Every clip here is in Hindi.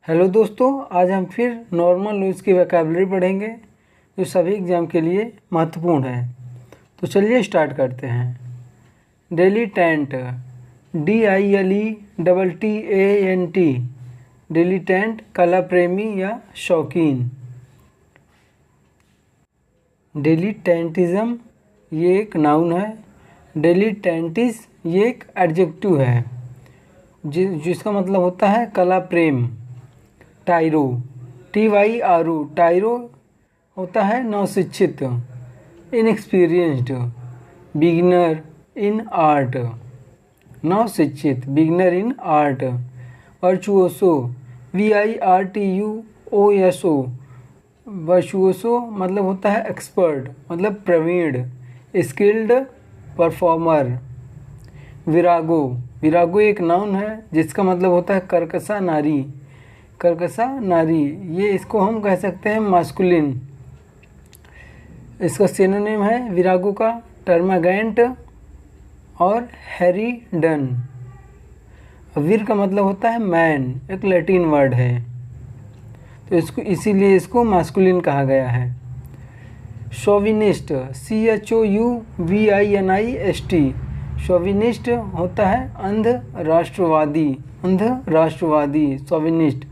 हेलो दोस्तों, आज हम फिर नॉर्मल न्यूज़ की वोकैबुलरी पढ़ेंगे जो सभी एग्ज़ाम के लिए महत्वपूर्ण है। तो चलिए स्टार्ट करते हैं। डिलीटेंट, DILETTANT, डिलीटेंट कला प्रेमी या शौकीन। डिलीटेंटिज्म ये एक नाउन है। डिलीटेंटिस ये एक एडजेक्टिव है जिसका मतलब होता है कला प्रेम। टायरो, TYRO, टायरो होता है नौशिक्षित, इनएक्सपीरियंस्ड। बिगिनर इन आर्ट, नौशिक्षित, बिगिनर इन आर्ट। वर्चुओसो, VIRTUOSO, वर्चुओसो मतलब होता है एक्सपर्ट, मतलब प्रवीण, स्किल्ड परफॉर्मर। विरागो, विरागो एक नाउन है जिसका मतलब होता है कर्कशा नारी, कर्कशा नारी। ये इसको हम कह सकते हैं मास्कुलिन। इसका सिनोनिम है विरागो का टर्मागेंट और हेरिडन। वीर का मतलब होता है मैन, एक लैटिन वर्ड है, तो इसको इसीलिए इसको मास्कुलिन कहा गया है। शोविनिस्ट, CHOUVINIST, शोविनिस्ट होता है अंध राष्ट्रवादी, अंध राष्ट्रवादी, शोविनिस्ट।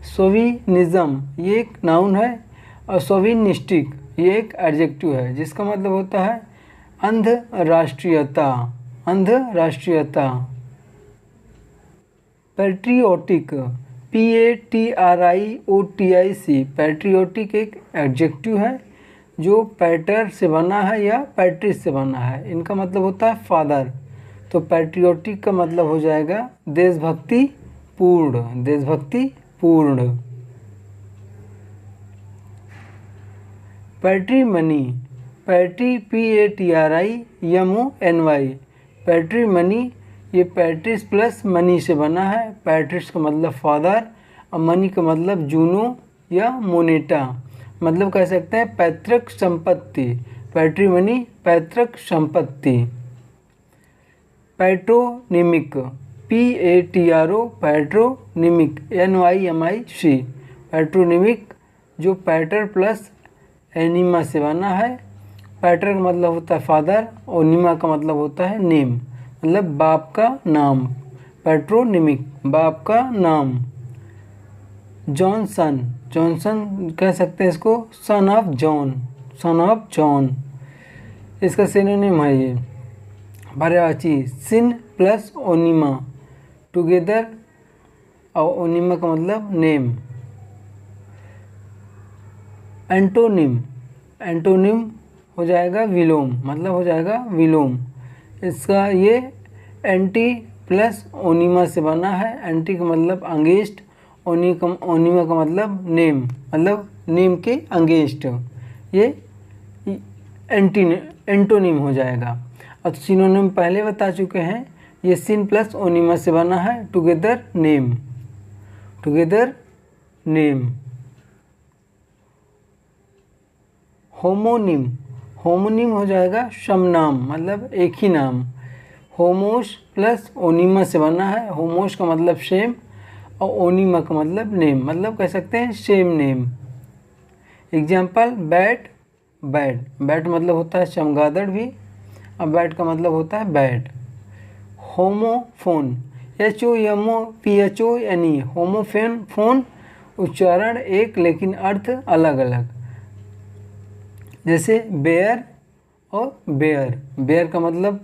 शोविनिज्म ये एक नाउन है और शोविनिस्टिक ये एक एडजेक्टिव है जिसका मतलब होता है अंध राष्ट्रीयता, अंध राष्ट्रीयता। पैट्रियोटिक, PATRIOTIC, पैट्रियोटिक एक एडजेक्टिव है जो पैटर से बना है या पैट्रिस से बना है। इनका मतलब होता है फादर। तो पैट्रियोटिक का मतलब हो जाएगा देशभक्ति पूर्ण, देशभक्ति पूर्ण। पैट्रीमनी, PATRIMONY, पैट्रीमनी ये पैट्रिस प्लस मनी से बना है। पैट्रिस का मतलब फादर और मनी का मतलब जूनो या मोनेटा, मतलब कह सकते हैं पैतृक संपत्ति। पैट्रीमनी पैतृक संपत्ति। पैट्रोनिमिक, PATRO, पैट्रोनिमिक, NYMIC, पैट्रोनिमिक जो पैटर प्लस एनिमा से बना है। पैटर का मतलब होता है फादर और निमा का मतलब होता है नेम, मतलब बाप का नाम। पैट्रोनिमिक बाप का नाम। जॉनसन, जॉनसन कह सकते हैं इसको son of John, son of John. इसका सिनोनिम है ये पर्यायवाची सिन प्लस ओनिमा, टुगेदर, और ओनिमा का मतलब नेम। एंटोनिम, एंटोनिम हो जाएगा विलोम, मतलब हो जाएगा विलोम। इसका ये एंटी प्लस ओनिमा से बना है। एंटी का मतलब अंगेस्ट, ओनिमा का मतलब नेम, मतलब नेम के अंगेस्ट। ये एंटोनिम हो जाएगा। और सिनोनिम पहले बता चुके हैं, ये सिन प्लस ओनिमा से बना है together name, together name. Homonym, homonym हो जाएगा समनाम, मतलब एक ही नाम। होमोस प्लस ओनिमा से बना है। होमोस का मतलब सेम और ओनिमा का मतलब नेम, मतलब कह सकते हैं same name. Example bat, bat, bat मतलब होता है चमगादड़ भी, और बैट का मतलब होता है bat. Homophone, HOMOPHONE, homophone, phone उच्चारण एक लेकिन अर्थ अलग अलग, जैसे बेयर और बेयर। बेयर का मतलब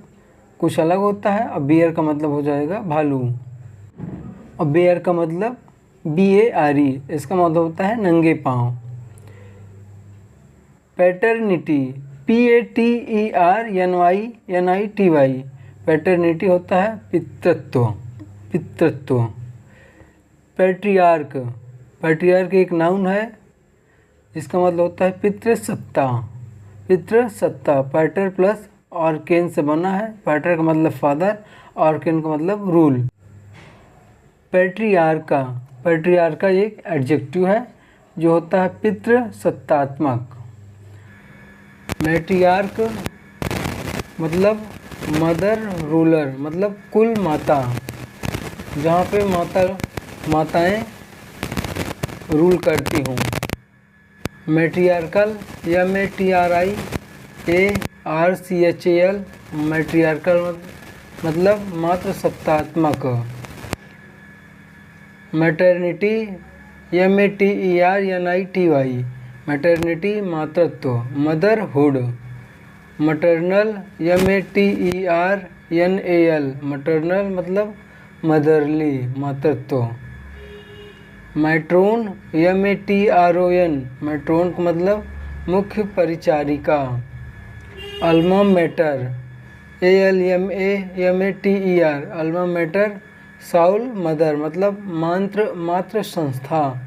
कुछ अलग होता है और बियर का मतलब हो जाएगा भालू। और बेयर का मतलब BARE, इसका मतलब होता है नंगे पाँव। पैटर्निटी, PATERNYNITY, पैटर्निटी होता है पितृत्व, पितृत्व। पैट्रियार्क, पैट्रियार्क एक नाउन है जिसका मतलब होता है पितृसत्ता, पितृसत्ता। पैटर प्लस ऑर्केन से बना है। पैटर का मतलब फादर, ऑर्केन का मतलब रूल। पैट्रियार्का, पैट्रियार्का एक एडजेक्टिव है जो होता है पितृसत्तात्मक। मैट्रियार्क मतलब मदर रूलर, मतलब कुल माता, जहाँ पे माताएं रूल करती हूँ। मैट्रियार्कल MATRIARCHAL मैट्रियार्कल मतलब मातृ सत्तात्मक। मैटरनिटी MATERNITY मैटरनिटी मातृत्व। मदरहुड। मटर्नल MATERNAL मटर्नल मतलब मदरली मातृत्व। मैट्रोन MATRON मैट्रोन का मतलब मुख्य परिचारिका। Alma mater ALMA alma mater Saul mother मतलब मातृ संस्था।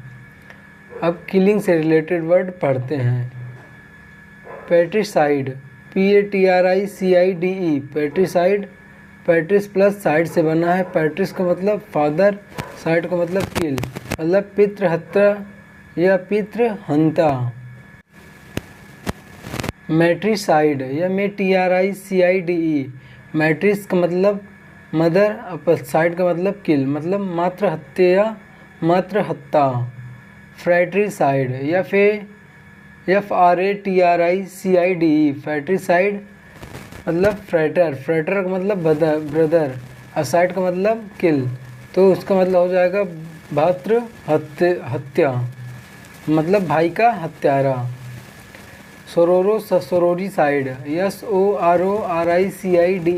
अब किलिंग से रिलेटेड वर्ड पढ़ते हैं। पैट्रिसाइड PATRICIDE पैट्रिसाइड पैट्रिस प्लस साइड से बना है। पैट्रिस का मतलब फादर, साइड का मतलब किल मतलब पितृहत्या या पितृहंता। मैट्रिसाइड MATRICIDE मैट्रिस का मतलब मदर, साइड का मतलब किल मतलब मातृहत्या मातृहत्या। फ्रैट्रिसाइड FRATRICIDE फ्रैट्रिसाइड मतलब फ्रैटर, फ्रैटर का मतलब ब्रदर और साइड का मतलब किल, तो उसका मतलब हो जाएगा भातृ हत्या मतलब भाई का हत्यारा। सोरोरिसाइड SORORICIDE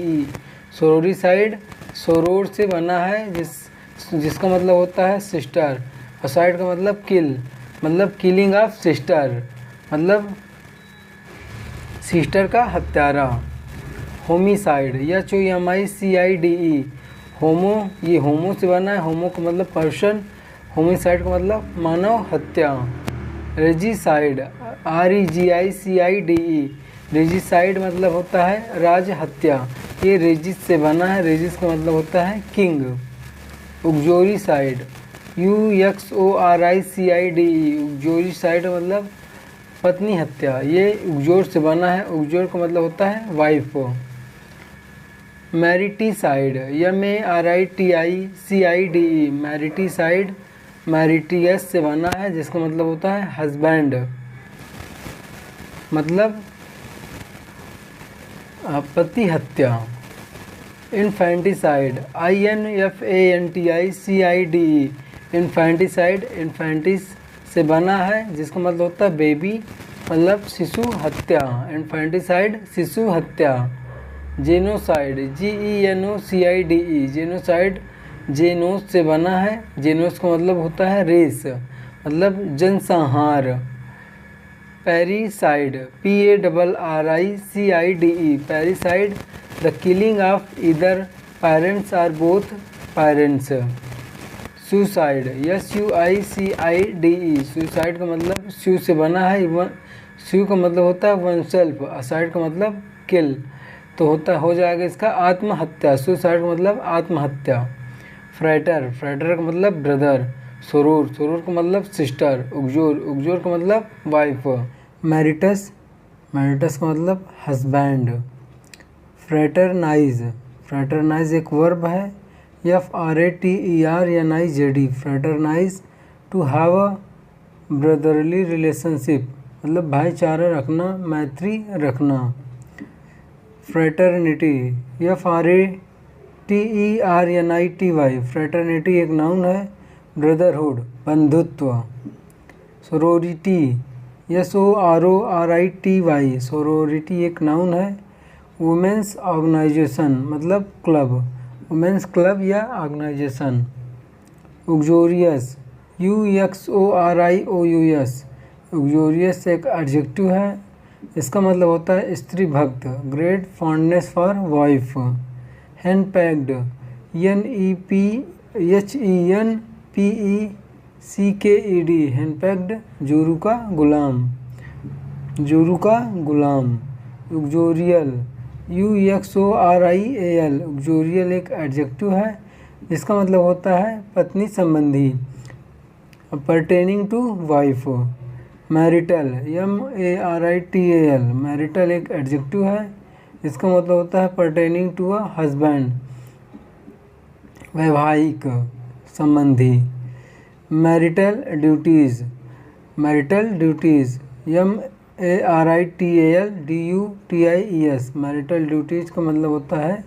सोरोरिसाइड सोरोर से बना है जिसका मतलब होता है सिस्टर और साइड का मतलब किल मतलब किलिंग ऑफ सिस्टर मतलब सिस्टर का हत्यारा। होमिसाइड HOMICIDE होमो, ये होमो से बना है, होमो का मतलब पर्सन, होमिसाइड का मतलब मानव हत्या। रेजिसाइड REGICIDE रेजिसाइड मतलब होता है राज हत्या, ये रेजिस से बना है, रेजिस का मतलब होता है किंग। उग्जोरिसाइड UXORICIDE उग्जोरिसाइड मतलब पत्नी हत्या, ये उग्जोर से बना है, उग्जोर का मतलब होता है वाइफ। मैरिटीसाइड MARITICIDE मैरिटीसाइड मैरिटियस से बना है जिसका मतलब होता है हस्बैंड मतलब पति हत्या। इन्फेंटिसाइड INFANTICIDE इन्फेंटिसाइड इन्फेंटिस से बना है जिसका मतलब होता है बेबी मतलब शिशु हत्या, इन्फेंटिसाइड शिशु हत्या। जेनोसाइड GENOCIDE जेनोसाइड जेनोस से बना है, जेनोस का मतलब होता है रेस मतलब जनसंहार। Parricide PARRICIDE parricide the killing of either parents और both parents. Suicide SUICIDE suicide का मतलब सु से बना है, सु का मतलब होता है वन सेल्फ, साइड का मतलब किल, तो हो जाएगा इसका आत्महत्या। सुसाइड का मतलब आत्महत्या। फ्रैटर फ्रैटर का मतलब ब्रदर। सुरूर सुरूर का मतलब सिस्टर। उग्जोर उग्जोर का मतलब वाइफ। मैरिटस मैरिटस का मतलब हस्बैंड। फ्रैटरनाइज फ्रैटरनाइज एक वर्ब है FRATERNIZED fraternize to have a brotherly relationship मतलब भाईचारा रखना, मैत्री रखना। फ्रैटर्निटी FRATERNITY फ्रैटर्निटी एक नाउन है, ब्रदरहुड बंधुत्व। सोरोरिटी SORORITY सोरोरिटी एक नाउन है, वुमेंस ऑर्गेनाइजेशन मतलब क्लब, वुमेंस क्लब या ऑर्गेनाइजेशन। उग्जोरियस UXORIOUS उग्जोरियस एक एडजेक्टिव है, इसका मतलब होता है स्त्री भक्त, great fondness for wife. Henpecked HENPECKED henpecked जोरू का गुलाम, जोरू का गुलाम। उग्जोरियल UXORIAL उग्जोरियल एक एडजेक्टिव है, इसका मतलब होता है पत्नी संबंधी, pertaining to wife. Marital MARITAL marital एक एडजेक्टिव है, इसका मतलब होता है परटेनिंग टू अ हस्बैंड, वैवाहिक संबंधी। Marital duties, marital duties, MARITAL DUTIES, marital duties का मतलब होता है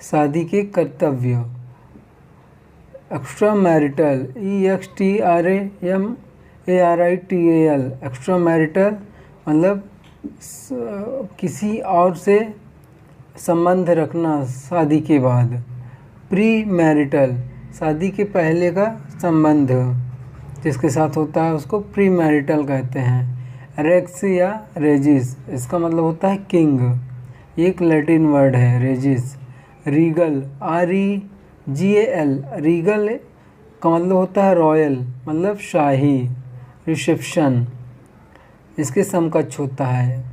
शादी के कर्तव्य। Extra marital, EXTRAMARITAL, extra marital मतलब किसी और से संबंध रखना शादी के बाद। प्री मैरिटल, शादी के पहले का संबंध जिसके साथ होता है उसको प्री मैरिटल कहते हैं। रेक्स या रेजिस, इसका मतलब होता है किंग, एक लैटिन वर्ड है रेजिस। रीगल, REGAL, रीगल का मतलब होता है रॉयल, मतलब शाही। रिसेप्शन इसके समकक्ष होता है।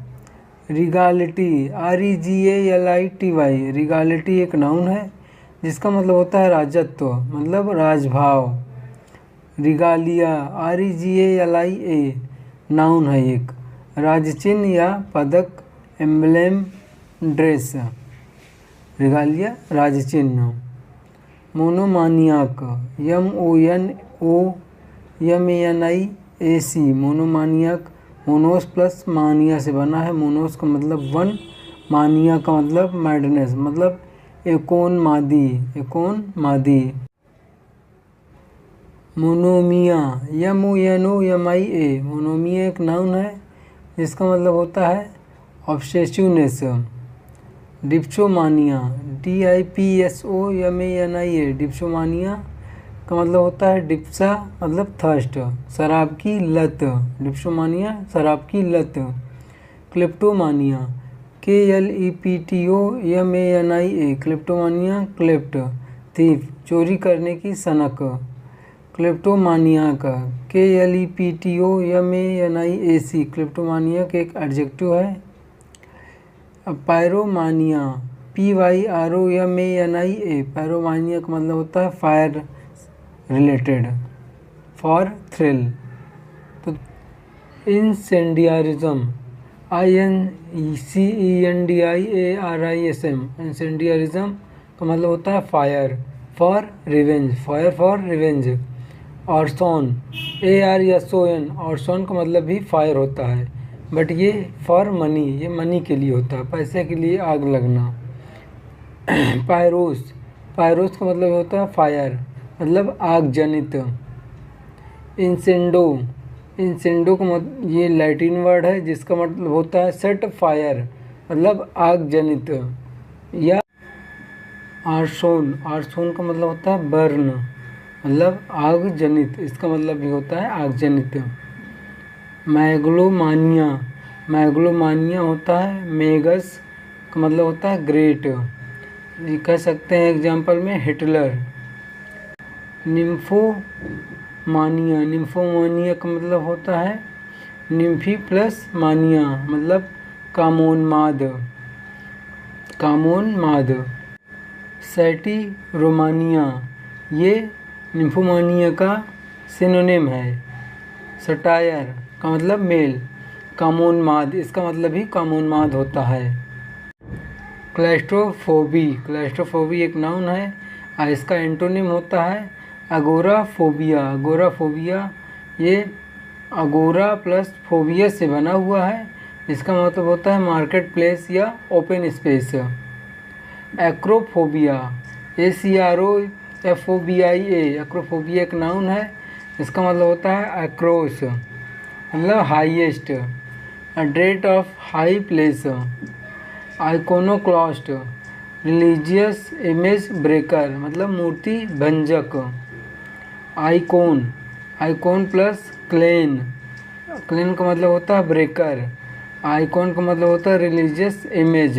रिगालिटी, REGALITY, रिगालिटी एक नाउन है जिसका मतलब होता है राजत्व, मतलब राजभाव। रिगालिया, REGALIA, नाउन है एक, राजचिन्ह या पदक, एम्ब्लेम, ड्रेस। रिगालिया राजचिन्ह। मोनोमानियाक, MONOMANIAC, मोनोमानियाक मोनोस प्लस मानिया से बना है। मोनोस का मतलब वन, मानिया का मतलब मैडनेस, मतलब एकोनमादी, एकोनमादी। मोनोमिया, MONOMIA, मोनोमिया एक नाउन है जिसका मतलब होता है ऑब्सेसिवनेस। डिप्सोमानिया, DIPSOMANIA, डिप्सोमानिया का मतलब होता है डिप्सा मतलब थर्स्ट, शराब की लत। डिप्सोमानिया शराब की लत। क्लेप्टोमानिया, KLEPTOMANIA, क्लेप्टोमानिया क्लेप्ट, थीफ, चोरी करने की सनक। क्लेप्टोमानिया का KLEPTOMANIAC, क्लेप्टोमानिया का एक एडजेक्टिव है। पायरोमानिया, PYROMANIA, पायरोमानिया का मतलब होता है फायर रिलेटेड, फॉर थ्रिल। तो इंसेंडियारिज्म, INCENDIARISM, इंसेंडियारिज्म का मतलब होता है fire for revenge, fire for revenge. Arson, ARSON, arson का मतलब भी फायर होता है, बट ये फॉर मनी, ये मनी के लिए होता है, पैसे के लिए आग लगना। पायरोस, पायरोस का मतलब होता है फायर, मतलब आग जनित। इंसेंडो, इंसेंडो का मतलब ये लैटिन वर्ड है जिसका मतलब होता है सेट फायर, मतलब आग जनित। या आर्सोन, आर्सोन का मतलब होता है बर्न, मतलब आग जनित, इसका मतलब भी होता है आग जनित। मैग्लोमानिया, मैग्लोमानिया होता है मेगस का मतलब होता है ग्रेट, ये कह सकते हैं एग्जाम्पल में हिटलर। निम्फोमानिया, निम्फोमानिया का मतलब होता है निम्फी प्लस मानिया, मतलब कामोन्माद, कामोन्माद। सैटिरोमानिया, ये निम्फोमानिया का सिनोनिम है। सटायर का मतलब मेल, कामोन्माद इसका मतलब भी कामोन्माद होता है। क्लैस्ट्रोफोबी, क्लैस्ट्रोफोबी एक नाउन है, इसका एंटोनिम होता है अगोराफोबिया, अगोराफोबिया ये अगोरा प्लस फोबिया से बना हुआ है, इसका मतलब होता है मार्केट प्लेस या open space. Acrophobia, ACROFOBIA, acrophobia एक नाउन है, इसका मतलब होता है एक्रोस, मतलब highest, dread of high place. Iconoclast, religious image breaker, मतलब मूर्ति भंजक। आइकॉन, आइकॉन प्लस क्लेन, क्लेन का मतलब होता है ब्रेकर, आइकॉन का मतलब होता है रिलीजियस इमेज।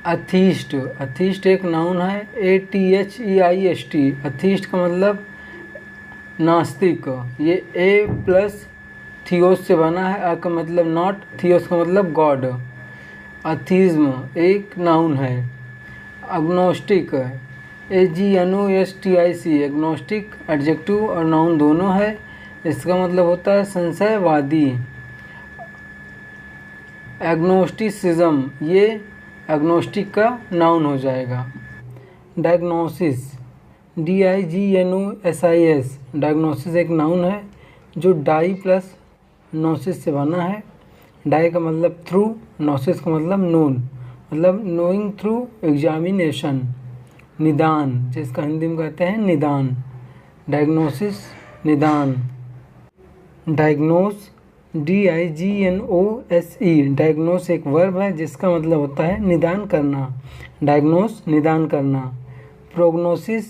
अथीस्ट, अथीस्ट एक नाउन है, ATHEIST, अथीस्ट का मतलब नास्तिक, ये ए प्लस थियोस से बना है, का मतलब नॉट, थियोस का मतलब गॉड। अथीज्म एक नाउन है। अग्नोस्टिक, AGNOSTIC, एग्नोस्टिक एडजेक्टिव और नाउन दोनों है, इसका मतलब होता है संशयवादी। एग्नोस्टिसिज्म, ये एग्नोस्टिक का नाउन हो जाएगा। डायग्नोसिस, DIGNOSIS, डायग्नोसिस एक नाउन है जो डाई प्लस नोसिस से बना है। डाई का मतलब थ्रू, नोसिस का मतलब नोन, मतलब नोइंग थ्रू एग्जामिनेशन, निदान, जिसका हिंदी में कहते हैं निदान। डायग्नोसिस निदान। डायग्नोस, DIGNOSE, डायग्नोस एक वर्ब है जिसका मतलब होता है निदान करना। डायग्नोस निदान करना। प्रोग्नोसिस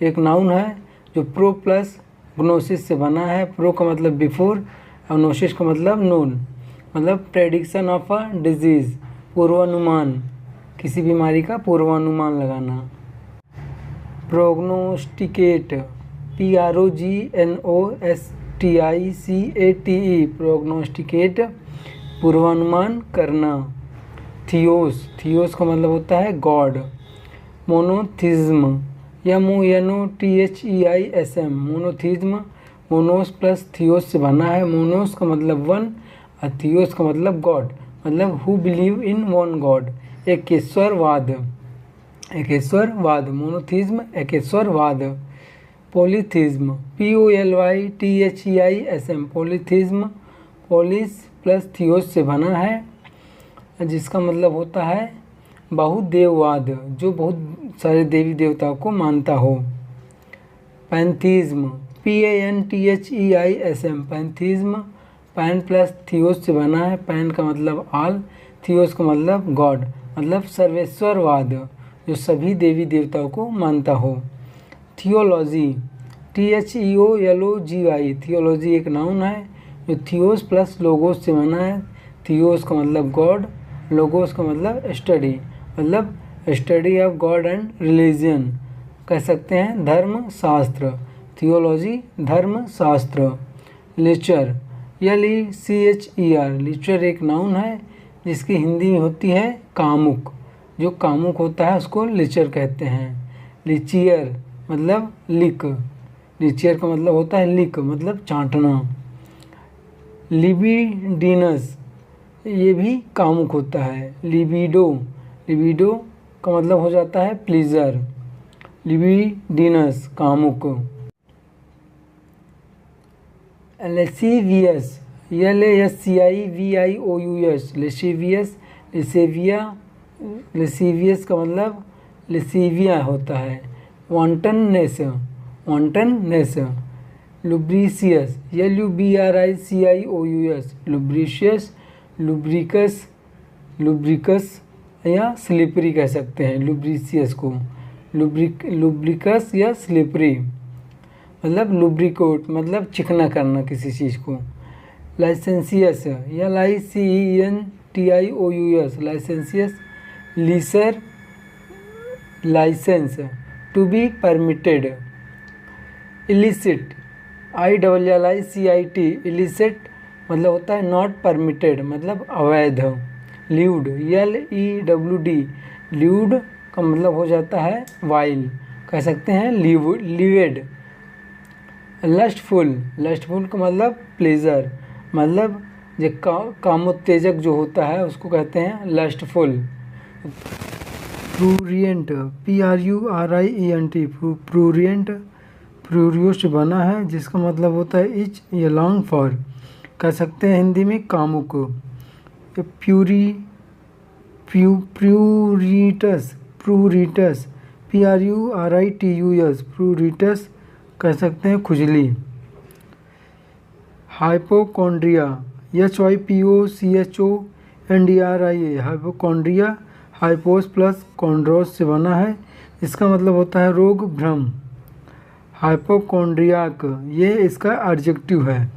एक नाउन है जो प्रो प्लस ग्नोसिस से बना है। प्रो का मतलब बिफोर और नोसिस का मतलब नोन, मतलब प्रेडिक्शन ऑफ अ डिजीज़, पूर्वानुमान, किसी बीमारी का पूर्वानुमान लगाना। प्रोग्नोस्टिकेट, PROGNOSTICATE, प्रोग्नोस्टिकेट पूर्वानुमान करना। थियोस, थियोस का मतलब होता है गॉड। मोनोथिज्म, MONOTHEISM, मोनोथिज्म, मोनोस प्लस थियोस से बना है। मोनोस का मतलब वन और थियोस का मतलब गॉड, मतलब who believe in one God, एकेश्वरवाद, एकेश्वरवाद। मोनोथिज्म एकेश्वरवाद। पॉलीथिज्म, POLYTHEISM, पॉलीथिज्म, पॉलिस प्लस थियोस से बना है जिसका मतलब होता है बहुदेववाद, जो बहुत सारे देवी देवताओं को मानता हो। पैंथीज्म, PANTHEISM, पैंथीज्म, पैन प्लस थियोस से बना है। पैन का मतलब ऑल, थियोस का मतलब गॉड, मतलब सर्वेश्वरवाद, जो सभी देवी देवताओं को मानता हो। थियोलॉजी, THEOLOGY, थियोलॉजी एक नाउन है जो थियोस प्लस लोगोस से बना है। थियोस का मतलब गॉड, लोगोस का मतलब स्टडी, मतलब study of God and religion, कह सकते हैं धर्म शास्त्र। थियोलॉजी धर्म शास्त्र। लिचर, LECHER, लिचर एक नाउन है जिसकी हिंदी में होती है कामुक, जो कामुक होता है उसको लिचर कहते हैं। लिचियर मतलब लिक, लिचियर का मतलब होता है लिक, मतलब चाटना। लिबिडिनस, ये भी कामुक होता है। लिबिडो, लिबिडो का मतलब हो जाता है प्लीजर। लिबिडिनस कामुक। लेसिवियस, LASCIVIOUS, लेसिवियस, लिसेविया, लेसिवियस का मतलब लिसिविया होता है। वांटननेस, वांटननेस। लुब्रिशियस, LUBRICIOUS, लुब्रिशियस, लुब्रिकस, लुब्रिकस या स्लिपरी कह सकते हैं लुब्रिशियस को। लुब्रिकस या स्लिपरी मतलब लुब्रिकोट, मतलब चिकना करना किसी चीज़ को। लाइसेंसियस, LICENTIOUS, लाइसेंसियस, लीसर, licence, to be permitted. Illicit, ILLICIT, illicit मतलब होता है नॉट परमिटेड, मतलब अवैध। ल्यूड, LEWD, ल्यूड का मतलब हो जाता है वाइल, कह सकते हैं लिवेड। लस्टफुल, लस्टफुल का मतलब प्लेजर, मतलब जो कामोत्तेजक जो होता है उसको कहते हैं लस्टफुल। प्रूरिएंट, PRURIENT, प्रूरिएंट प्रूरियो से बना है जिसका मतलब होता है इच या लॉन्ग फॉर, कह सकते हैं हिंदी में कामुक। प्रूरिटस, प्रूरिटस, PRURITUS, प्रूरिटस कह सकते हैं खुजली। हाइपोकॉन्ड्रिया, HYPOCHONDRIA, हाइपोकॉन्ड्रिया, हाइपोस प्लस कॉन्ड्रोस से बना है, इसका मतलब होता है रोग भ्रम। हाइपोकॉन्ड्रियाक, ये इसका एडजेक्टिव है।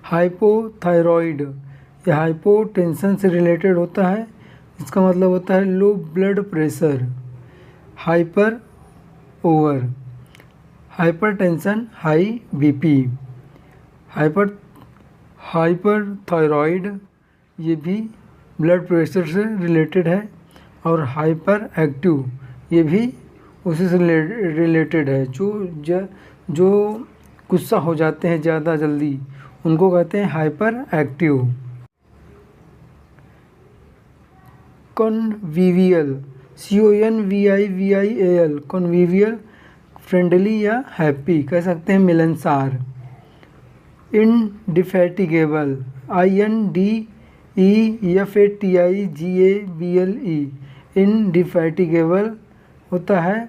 हाइपोथायरॉइड, यह हाइपोटेंशन से रिलेटेड होता है, इसका मतलब होता है low blood pressure. Hyper over, hypertension high BP। हाइपरथायरॉइड, ये भी ब्लड प्रेशर से रिलेटेड है। और हाइपर एक्टिव, ये भी उसी से रिलेटेड है, जो गुस्सा हो जाते हैं ज़्यादा जल्दी उनको कहते हैं हाइपर एक्टिव। कन्विवियल, CONVIVIAL कॉन्विवियल, फ्रेंडली या हैप्पी, कह सकते हैं मिलनसार। इनडिफैटिगेबल, INDEFATIGABLE, इनडिफैटिगेबल होता है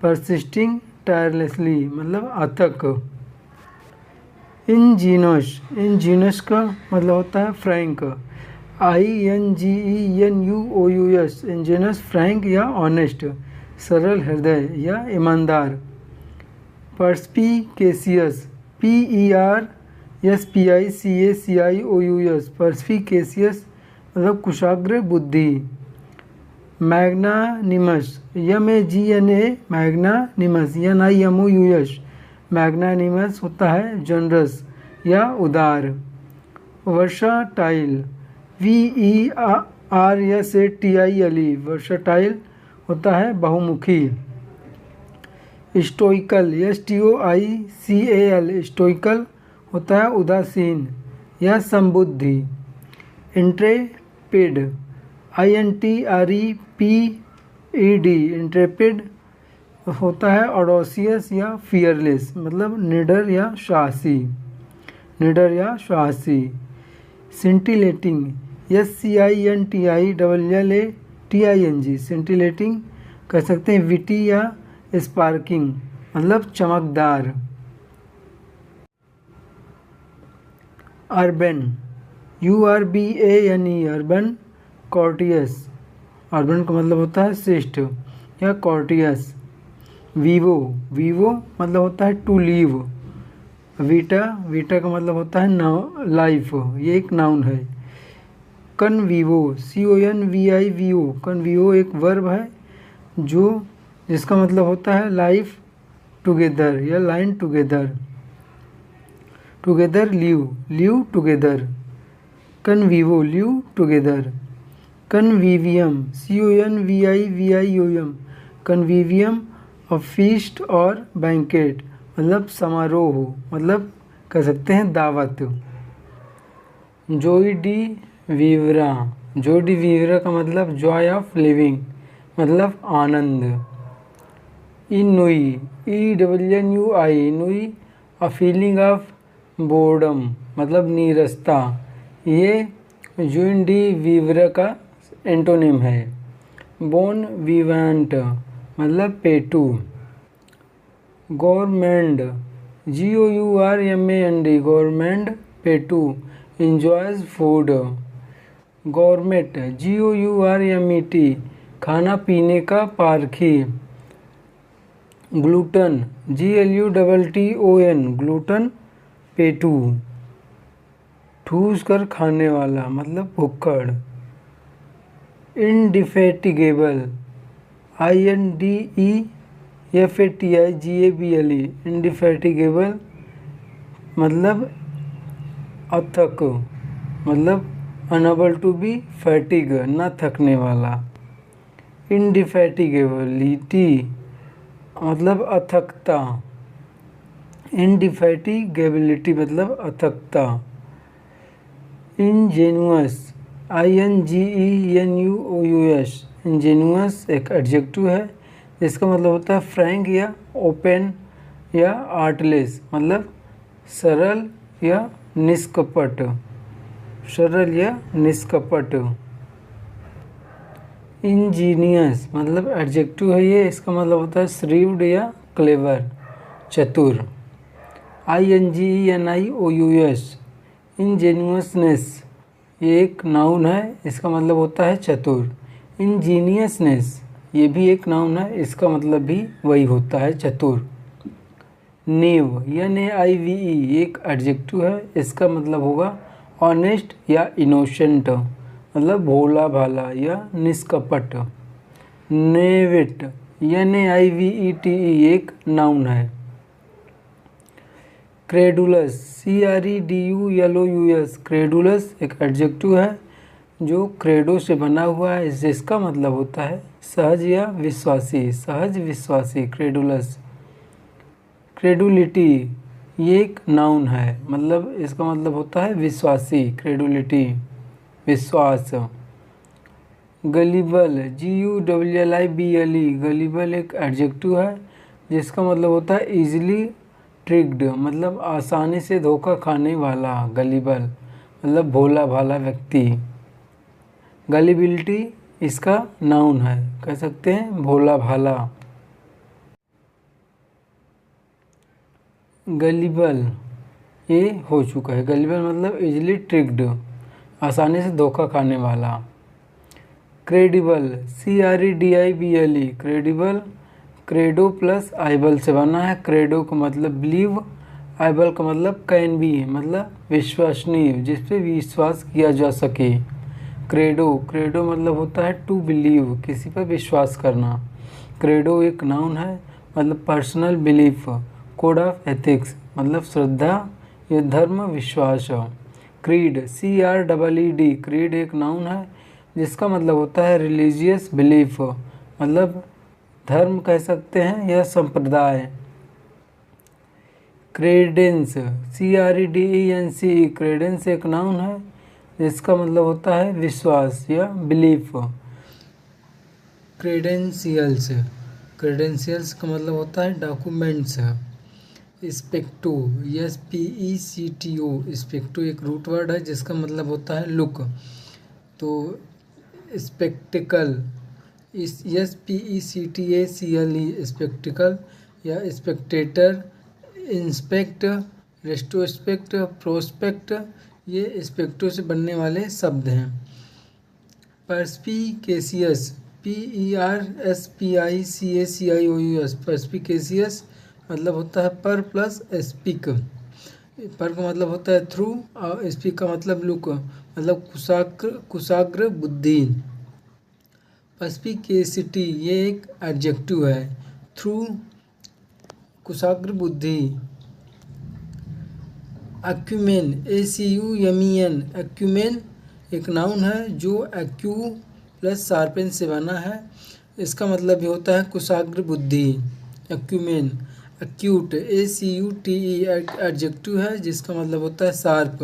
परसिस्टिंग टायरलेसली, मतलब अथक। इंजीनियस का मतलब होता है फ्रैंक, INGENUOUS, इंजीनियस, फ्रैंक या ऑनेस्ट, सरल हृदय या ईमानदार। पर्स्पिकेशियस, PERSPICACIOUS, पर्स्पिकेशियस मतलब कुशाग्र बुद्धि। Magnanimous, MAGNA, magnanimous, NIMOUS, magnanimous होता है जनरस या उदार। वर्साटाइल, VERSATILE, वर्साटाइल होता है बहुमुखी। स्टोइकल, STOICAL, स्टोइकल होता है उदासीन या संबुद्धि। इंट्रेपिड, INTREPED, इंट्रेपिड होता है ऑडोसियस या फियरलेस, मतलब निडर या साहसी, निडर या साहसी। सिंटिलेटिंग, SCINTILLATING, सिंटिलेटिंग कह सकते हैं विटी या स्पार्किंग, मतलब चमकदार। अर्बन, URBANE, अर्बन, कॉर्टियस, अर्बन का मतलब होता है श्रेष्ठ या कॉर्टियस। वीवो, वीवो मतलब होता है टू लीव। वीटा, वीटा का मतलब होता है लाइफ, ये एक नाउन है। कन्वीवो, CONVIVO, कन्वीवो एक वर्ब है जो जिसका मतलब होता है लाइफ टुगेदर या line together, together live, live together. कन्वीवो, live together. Convivium, CONVIVIUM, convivium a feast और बैंकेट, मतलब समारोह, मतलब कह सकते हैं दावत। Joie de vivre, joie de vivre का मतलब जॉय ऑफ लिविंग, मतलब आनंद। Ennui, EWNUI, ennui a feeling of boredom, मतलब नीरसता, ये जॉय डी वीवरा का एंटोनिम है। बोन विवेंट मतलब पेटू। गवर्नमेंट, GOURMAND, गवर्नमेंट, पेटू, इंजॉयज फूड। गवर्नमेट, GOURMET, खाना पीने का पारखी। ग्लूटन, GLUTTON, ग्लूटन, पेटू, ठूस कर खाने वाला, मतलब भुक्कड़। इंडिफेटिगेबल, INDEFATIGABLE, इंडिफेटिगेबल मतलब अथक, मतलब अनएबल टू बी फैटिग, न थकने वाला। इंडिफेटिगेबिलिटी मतलब अथकता, इंडिफेटिगेबिलिटी मतलब अथकता। इंजेनुअस, INGENUOUS, इंजेनुअस एक एडजेक्टिव है जिसका मतलब होता है फ्रैंक या ओपन या आर्टलेस, मतलब सरल या निष्कपट, सरल या निष्कपट। इंजीनियस मतलब एडजेक्टिव है ये, इसका मतलब होता है श्रीव्ड या क्लेवर, चतुर। INGENIOUS, इंजेन्युअसनेस ये एक नाउन है, इसका मतलब होता है चतुर। इंजीनियसनेस ये भी एक नाउन है, इसका मतलब भी वही होता है चतुर। नेव, NAIVE एक एडजेक्टिव है, इसका मतलब होगा ऑनेस्ट या इनोसेंट, मतलब भोला भाला या निष्कपट। नेवेट, NAIVETE एक नाउन है। क्रेडुलस, CREDULOUS, क्रेडुलस एक एडजेक्टिव है जो क्रेडो से बना हुआ है, जिसका मतलब होता है सहज या विश्वासी, सहज विश्वासी, क्रेडुलस। क्रेडुलिटी ये एक नाउन है, मतलब इसका मतलब होता है विश्वासी, क्रेडुलिटी विश्वास। गलिबल, GULLIBLE, गलिबल एक एडजेक्टिव है जिसका मतलब होता है इजीली ट्रिक्ड, मतलब आसानी से धोखा खाने वाला। गलिबल मतलब भोला भाला व्यक्ति। गलिबिलिटी इसका नाउन है, कह सकते हैं भोला भाला। गलिबल ये हो चुका है। गलिबल मतलब इजीली ट्रिक्ड, आसानी से धोखा खाने वाला। क्रेडिबल, CREDIBLE, क्रेडिबल क्रेडो प्लस आइबल से बना है। क्रेडो का मतलब बिलीव, आइबल का मतलब कैन बी, मतलब विश्वसनीय, जिस पे विश्वास किया जा सके। क्रेडो, क्रेडो मतलब होता है टू बिलीव, किसी पर विश्वास करना। क्रेडो एक नाउन है, मतलब personal belief. Code of ethics मतलब श्रद्धा या धर्म विश्वास। क्रीड, CREED, क्रीड एक नाउन है जिसका मतलब होता है रिलीजियस बिलीफ, मतलब धर्म कह सकते हैं या संप्रदाय। क्रेडेंस, CREDENC, क्रेडेंस एक नाउन है जिसका मतलब होता है विश्वास या बिलीफ। क्रेडेंशियल्स, क्रेडेंशियल्स का मतलब होता है डॉक्यूमेंट्स। स्पेक्टो, SPECTO, स्पेक्टो एक रूट वर्ड है जिसका मतलब होता है लुक। तो स्पेक्टिकल, SPECTACLE, स्पेक्टिकल या स्पेक्टेटर, इंस्पेक्ट, रेस्ट्रोस्पेक्ट, प्रोस्पेक्ट, ये स्पेक्टो से बनने वाले शब्द हैं। पर्स्पिकेशियस, PERSPICACIOUS, पर्स्पिकेशियस मतलब होता है पर प्लस स्पीक। पर का मतलब होता है थ्रू और स्पीक का मतलब लुक, मतलब कुशाग्र बुद्धि। पर्स्पिकेसिटी ये एक एडजेक्टिव है, थ्रू कुशाग्र बुद्धि। एक्यूमेन, ACUMEN, एक्यूमेन एक नाउन है जो एक्यू प्लस शार्पेन से बना है। इसका मतलब भी होता है कुशाग्र बुद्धि। एक्यूमेन। एक्यूट, ACUTE एडजेक्टिव है जिसका मतलब होता है शार्प,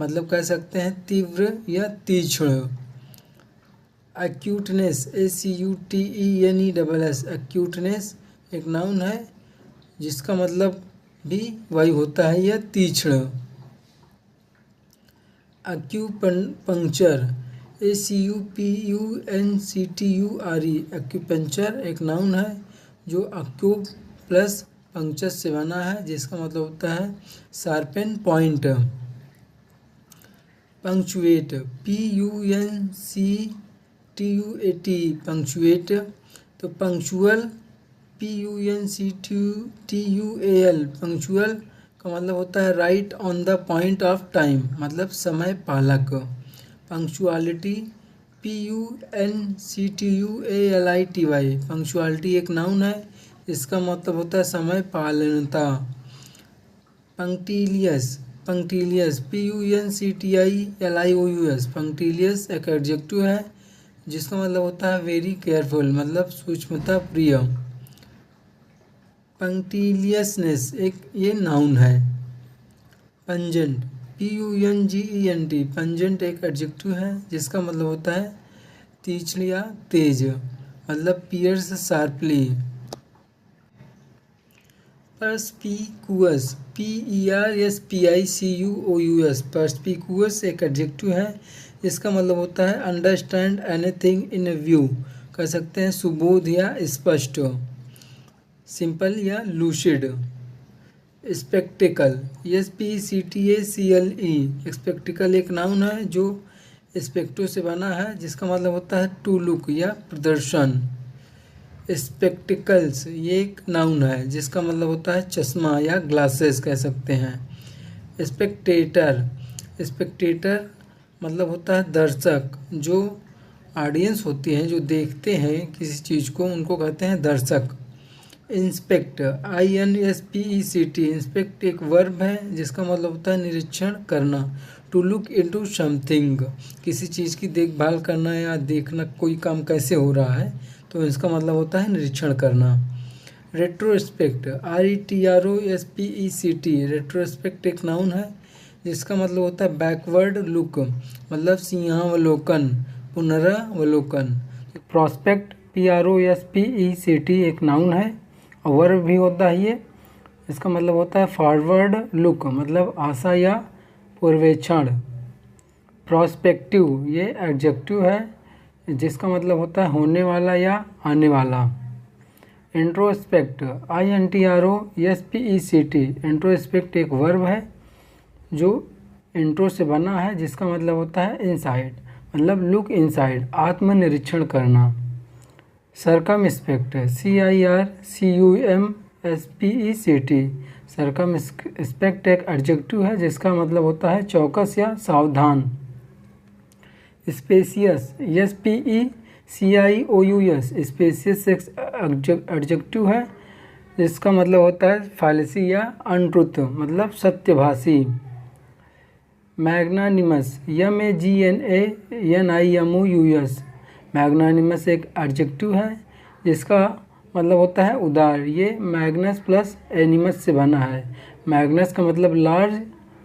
मतलब कह सकते हैं तीव्र या तीक्ष्ण। एक्यूटनेस, ACUTENESS, एक्यूटनेस एक नाउन है जिसका मतलब भी वही होता है या तीक्ष्ण। एक्यूपंक्चर, ACUPUNCTURE, एक्यूपंक्चर एक नाउन है जो एक्यू प्लस पंक्चर से बना है जिसका मतलब होता है sharpen point. Punctuate, PUNCTUAT, punctuate. तो पंक्चुअल, PUNCTUAL, पंक्चुअल का मतलब होता है right on the point of time, मतलब समय पालक। पंक्चुअलिटी, PUNCTUALITY, पंक्चुअलिटी एक नाउन है इसका मतलब होता है समय पालनता। पंक्टिलियस, पंक्टिलियस, PUNCTILIOUS, पंक्टिलियस एक एडजेक्टिव है जिसका मतलब होता है वेरी केयरफुल, मतलब सूक्ष्मता प्रिय। पंक्टिलियसनेस एक ये नाउन है। पंजेंट, PUNGENT, पंजेंट एक एडजेक्टिव है जिसका मतलब होता है तीक्ष्ण या तेज, मतलब पियर्स शार्पली। पर्स्पिकुअस, PERSPICUOUS, पर्स्पिकुअस एक एडजेक्टिव है जिसका मतलब होता है अंडरस्टैंड एनीथिंग इन व्यू, कह सकते हैं सुबोध या स्पष्ट, सिंपल या लूसिड। स्पेक्टिकल, SPECTACLE, स्पेक्टिकल एक नाउन है जो स्पेक्टो से बना है जिसका मतलब होता है टू लुक या प्रदर्शन। स्पेक्टिकल्स ये एक नाउन है जिसका मतलब होता है चश्मा या ग्लासेस कह सकते हैं। स्पेक्टेटर, स्पेक्टेटर मतलब होता है दर्शक, जो ऑडियंस होती हैं जो देखते हैं किसी चीज़ को उनको कहते हैं दर्शक। इंस्पेक्ट, INSPECT, इंस्पेक्ट एक वर्ब है जिसका मतलब होता है निरीक्षण करना। टू लुक इनटू समथिंग, किसी चीज़ की देखभाल करना या देखना कोई काम कैसे हो रहा है, तो इसका मतलब होता है निरीक्षण करना। रेट्रोस्पेक्ट, RETROSPECT, रेट्रोस्पेक्ट एक नाउन है जिसका मतलब होता है बैकवर्ड लुक, मतलब सिंहावलोकन, पुनरावलोकन। प्रोस्पेक्ट PROSPECT एक नाउन है और वर्ब भी होता है ये। इसका मतलब होता है फॉरवर्ड लुक, मतलब आशा या पूर्वेक्षण। प्रोस्पेक्टिव ये एडजेक्टिव है जिसका मतलब होता है होने वाला या आने वाला। इंट्रोस्पेक्ट INTROSPECT इंट्रोस्पेक्ट एक वर्ब है जो इंट्रो से बना है जिसका मतलब होता है इनसाइड, मतलब लुक इनसाइड, आत्मनिरीक्षण करना। सर्कमस्पेक्ट CIRCUMSPECT सर्कमस्पेक्ट एक एडजेक्टिव है जिसका मतलब होता है चौकस या सावधान। स्पेसियस SPECIOUS स्पेसियस एक एडजेक्टिव है जिसका मतलब होता है फैलेसी या अनट्रुथ, मतलब सत्यभाषी। मैग्नानिमस MAGNANIMOUS मैग्नानिमस एक एडजेक्टिव है जिसका मतलब होता है उदार। ये मैग्नस प्लस एनिमस से बना है। मैग्नस का मतलब लार्ज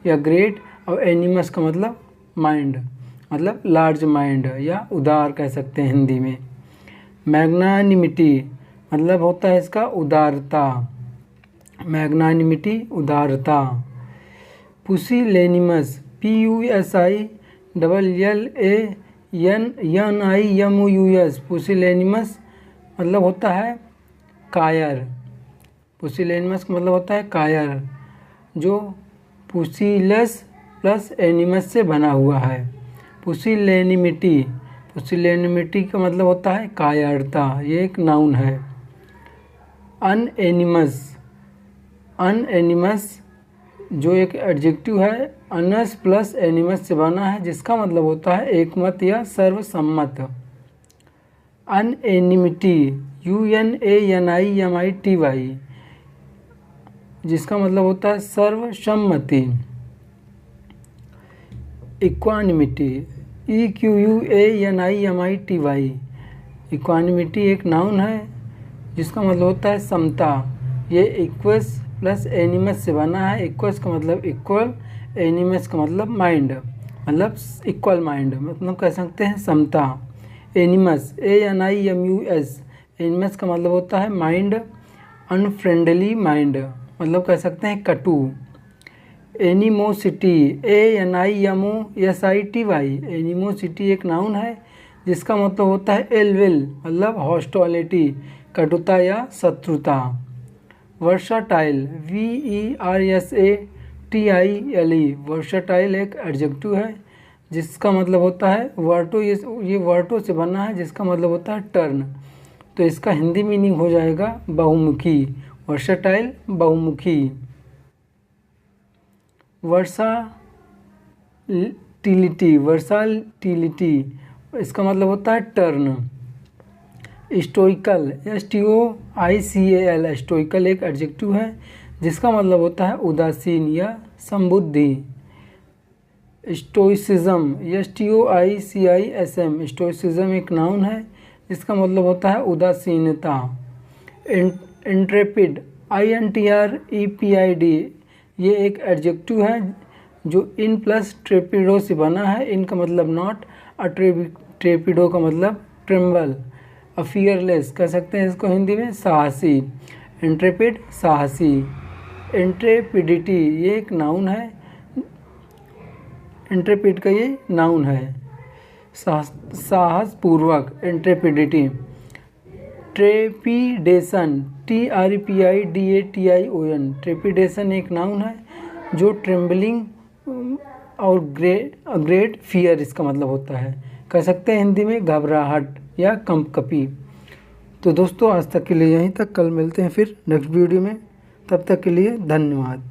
या ग्रेट और एनिमस का मतलब माइंड, मतलब लार्ज माइंड या उदार कह सकते हैं हिंदी में। मैग्नानिमिटी मतलब होता है इसका उदारता, मैग्नानिमिटी उदारता। पुसिलेनिमस PUSILLANIMOUS पुसिलेनिमस मतलब होता है कायर। पुसिलेनिमस का मतलब होता है कायर, जो पुसिलस प्लस एनिमस से बना हुआ है। पुसिलेनिमिटी का मतलब होता है कायरता, ये एक नाउन है। अनएनिमस जो एक एडजेक्टिव है अनस प्लस एनिमस से बना है जिसका मतलब होता है एकमत या सर्वसम्मत। अनएनिमिटी UNANIMITY जिसका मतलब होता है सर्वसम्मति। इक्वानिमिटी EQUANIMITY इक्वानिमिटी एक नाउन है जिसका मतलब होता है समता। ये इक्वस प्लस एनिमस से बना है। इक्वस का मतलब इक्वल, एनिमस का मतलब माइंड, मतलब इक्वल माइंड, मतलब कह सकते हैं समता। एनिमस ANIMUS एनिमस का मतलब होता है माइंड, अनफ्रेंडली माइंड, मतलब कह सकते हैं कटु। एनिमोसिटी ANIMOSITY एनिमोसिटी एक नाउन है जिसका मतलब होता है इल विल, मतलब हॉस्टिलिटी, कटुता या शत्रुता। वर्साटाइल VERSATILE वर्साटाइल एक एडजेक्टिव है जिसका मतलब होता है वर्टो, ये वर्टो से बना है जिसका मतलब होता है टर्न, तो इसका हिंदी मीनिंग हो जाएगा बहुमुखी। वर्साटाइल बहुमुखी। वर्साटिलिटी इसका मतलब होता है टर्न। स्टोइकल STOICAL स्टोइकल एक एडजेक्टिव है जिसका मतलब होता है उदासीन या संबुद्धि। स्टोइसिज्म STOICISM स्टोइसिज्म एक नाउन है जिसका मतलब होता है उदासीनता। इंट्रेपिड INTREPID ये एक एडजेक्टिव है जो इन प्लस ट्रेपिडो से बना है। इनका मतलब नॉट, ट्रेपिडो का मतलब ट्रेम्बल। फियरलेस कह सकते हैं इसको हिंदी में साहसी। इंट्रेपिड साहसी। इंट्रेपिडिटी ये एक नाउन है, इंट्रेपिड का ये नाउन है, साहसपूर्वक इंट्रेपिडिटी। ट्रेपिडेशन TREPIDATION ट्रेपिडेशन एक नाउन है जो ट्रेम्बलिंग और ग्रेट फियर इसका मतलब होता है, कह सकते हैं हिंदी में घबराहट या कंपकपी। तो दोस्तों आज तक के लिए यहीं तक, कल मिलते हैं फिर नेक्स्ट वीडियो में, तब तक के लिए धन्यवाद।